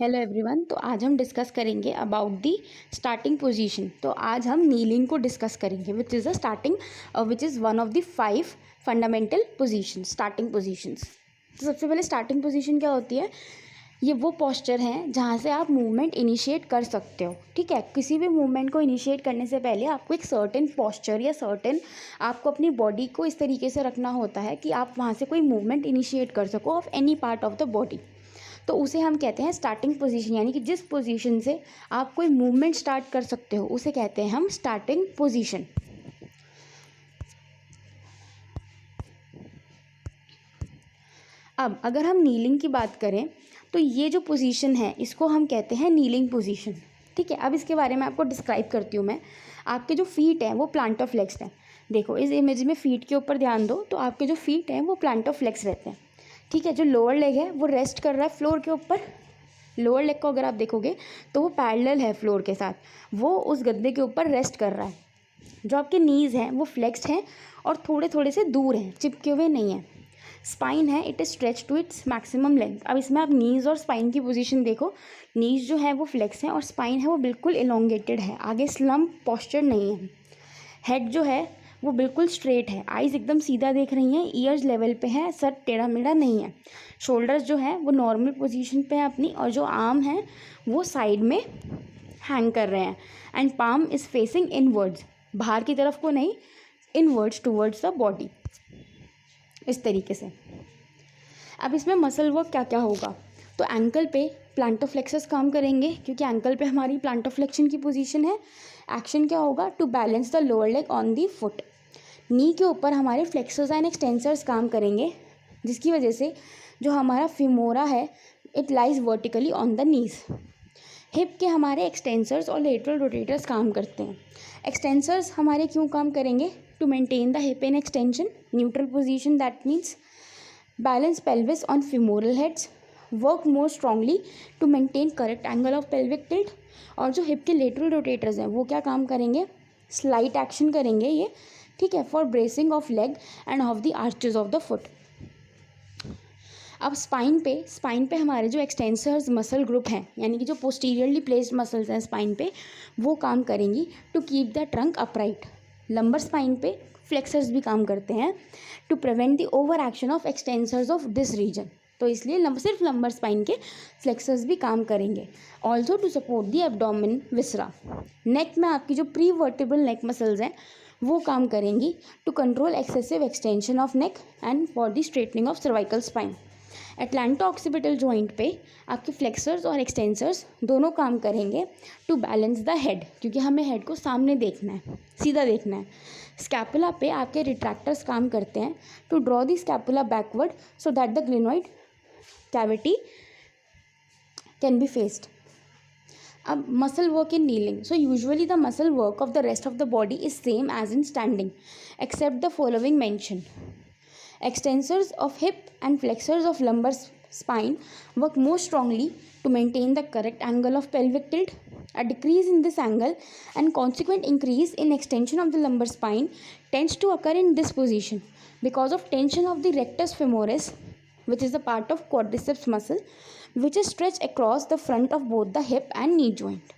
Hello everyone. तो आज हम डिस्कस करेंगे अबाउट दी स्टार्टिंग पोजीशन। तो आज हम नीलिंग को डिस्कस करेंगे which is which is one of the 5 fundamental position starting positions. तो सबसे पहले स्टार्टिंग पोजीशन क्या होती है? ये वो पोस्चर है जहाँ से आप मूवमेंट इनिशिएट कर सकते हो। ठीक है, किसी भी मूवमेंट को इनिशिएट करने से पहले आपको एक सर्टेन पोस्चर या सर्टेन आपको अपनी बॉडी को इस तरीके से रखना होता है कि आप वहाँ से कोई मूवमेंट इनिशिएट कर सको of any part of the body. तो उसे हम कहते हैं स्टार्टिंग पोजीशन, यानी कि जिस पोजीशन से आप कोई मूवमेंट स्टार्ट कर सकते हो उसे कहते हैं हम स्टार्टिंग पोजीशन। अब अगर हम नीलिंग की बात करें तो ये जो पोजीशन है इसको हम कहते हैं नीलिंग पोजीशन। ठीक है, अब इसके बारे में आपको डिस्क्राइब करती हूँ मैं। आपके जो फीट हैं वो प्लांट ऑफ लेग्स हैं। देखो इस इमेज में फीट के ऊपर ध्यान दो, तो आपके जो फीट हैं वो प्लांट ऑफ लेग्स रहते हैं। ठीक है, जो लोअर लेग है वो रेस्ट कर रहा है फ्लोर के ऊपर। लोअर लेग को अगर आप देखोगे तो वो पैरेलल है फ्लोर के साथ, वो उस गद्दे के ऊपर रेस्ट कर रहा है। जो आपके नीज़ हैं वो फ्लेक्स्ड हैं और थोड़े थोड़े से दूर हैं, चिपके हुए नहीं हैं। स्पाइन है, it is stretch to its maximum length. अब इसमें आप नीज़ और स्पाइन की पोजीशन देखो। नीज़ जो है वो फ्लेक्स है और स्पाइन है वो बिल्कुल इलोंगेटेड है, आगे स्लम्प पोस्चर नहीं है। हेड जो है वो बिल्कुल स्ट्रेट है, आइज़ एकदम सीधा देख रही हैं, ईयर्स लेवल पे है, सर टेढ़ा मेढ़ा नहीं है। शोल्डर्स जो है वो नॉर्मल पोजीशन पे है अपनी, और जो आर्म है वो साइड में हैंग कर रहे हैं। And palm is facing inwards, बाहर की तरफ को नहीं, इनवर्ड्स टूवर्ड्स द बॉडी, इस तरीके से। अब इसमें मसल वर्क क्या क्या होगा? तो एंकल पे प्लांटोफ्लेक्सस काम करेंगे, क्योंकि एंकल पे हमारी प्लांटोफ्लेक्शन की पोजीशन है। एक्शन क्या होगा? To balance the lower leg on the foot. Knee के ऊपर हमारे फ्लेक्सर्स एंड एक्सटेंसर्स काम करेंगे, जिसकी वजह से जो हमारा फिमोरा है it lies vertically on the knees. Hip के हमारे एक्सटेंसर्स और लेटरल रोटेटर्स काम करते हैं। एक्सटेंसर्स हमारे क्यों काम करेंगे? To maintain the hip in extension, neutral position, that means balance pelvis on femoral heads, work more strongly to maintain correct angle of pelvic tilt. और जो हिप के लेटरल रोटेटर्स हैं वो क्या काम करेंगे? स्लाइट एक्शन करेंगे ये। ठीक है, for bracing of leg end of the arches of the foot. अब स्पाइन पे हमारे जो एक्सटेंसर्स मसल ग्रुप हैं, यानी कि जो पोस्टीरियरली प्लेस्ड मसल्स हैं स्पाइन पे, वो काम करेंगी to keep the trunk upright. Lumbar spine पे फ्लेक्सर्स भी काम करते हैं to prevent the over action of extensors of this region. तो इसलिए सिर्फ लंबर स्पाइन के फ्लेक्सर्स भी काम करेंगे। Also to support the abdomen viscera. Neck में आपकी जो प्री वर्टिब्रल नेक मसल्स हैं वो काम करेंगी to control excessive extension of neck and for the straightening of cervical spine. Atlanto occipital joint पे आपके फ्लेक्सर्स और एक्सटेंसर्स दोनों काम करेंगे टू बैलेंस द हेड, क्योंकि हमें हेड को सामने देखना है, सीधा देखना है। स्कैपुला पे आपके रिट्रैक्टर्स काम करते हैं to draw the scapula backward so that the glenoid cavity can be faced. अब muscle work in kneeling. So usually the muscle work of the rest of the body is same as in standing except the following mention. Extensors of hip and flexors of lumbar spine work more strongly to maintain the correct angle of pelvic tilt. A decrease in this angle and consequent increase in extension of the lumbar spine tends to occur in this position because of tension of the rectus femoris, which is the part of quadriceps muscle, which is stretched across the front of both the hip and knee joint.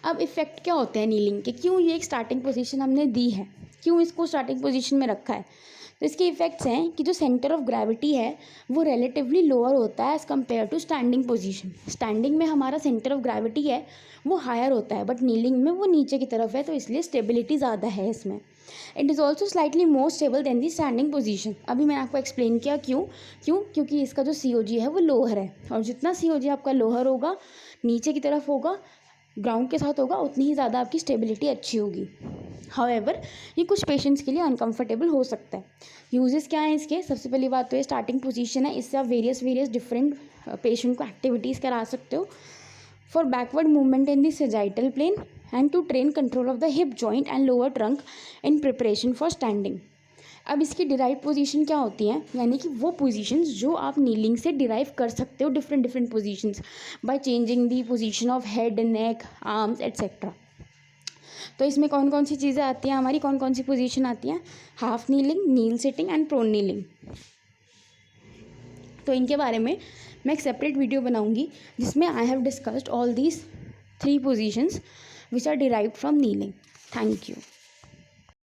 अब effect क्या होते हैं kneeling के? क्यों ये एक starting position हमने दी है, क्यों इसको स्टार्टिंग पोजीशन में रखा है? तो इसके इफेक्ट्स हैं कि जो सेंटर ऑफ ग्रेविटी है वो रिलेटिवली लोअर होता है as compare to standing position. Standing में हमारा सेंटर ऑफ ग्रेविटी है वो हायर होता है, बट नीलिंग में वो नीचे की तरफ है, तो इसलिए स्टेबिलिटी ज़्यादा है इसमें। It is also slightly more stable then the standing position. अभी मैंने आपको एक्सप्लेन किया क्योंकि इसका जो COG है वो लोअर है, और जितना COG आपका लोअर होगा, नीचे की तरफ होगा, ग्राउंड के साथ होगा, उतनी ही ज़्यादा आपकी स्टेबिलिटी अच्छी होगी। हाउएवर ये कुछ पेशेंट्स के लिए अनकंफर्टेबल हो सकता है। यूजेस क्या हैं इसके? सबसे पहली बात तो ये स्टार्टिंग पोजीशन है, इससे आप वेरियस डिफरेंट पेशेंट को एक्टिविटीज़ करा सकते हो। For backward movement in the sagittal plane and to train control of the hip joint and lower trunk in preparation for standing. अब इसकी डिराइव पोजीशन क्या होती हैं? यानी कि वो पोजीशंस जो आप नीलिंग से डिराइव कर सकते हो, different positions, by changing the position of head, neck, arms etcetera. तो इसमें कौन कौन सी चीज़ें आती हैं हमारी, कौन कौन सी पोजीशन आती हैं? Half kneeling, kneel sitting and prone kneeling. तो इनके बारे में मैं एक सेपरेट वीडियो बनाऊंगी जिसमें I have discussed all these 3 positions which are derived from kneeling. Thank you.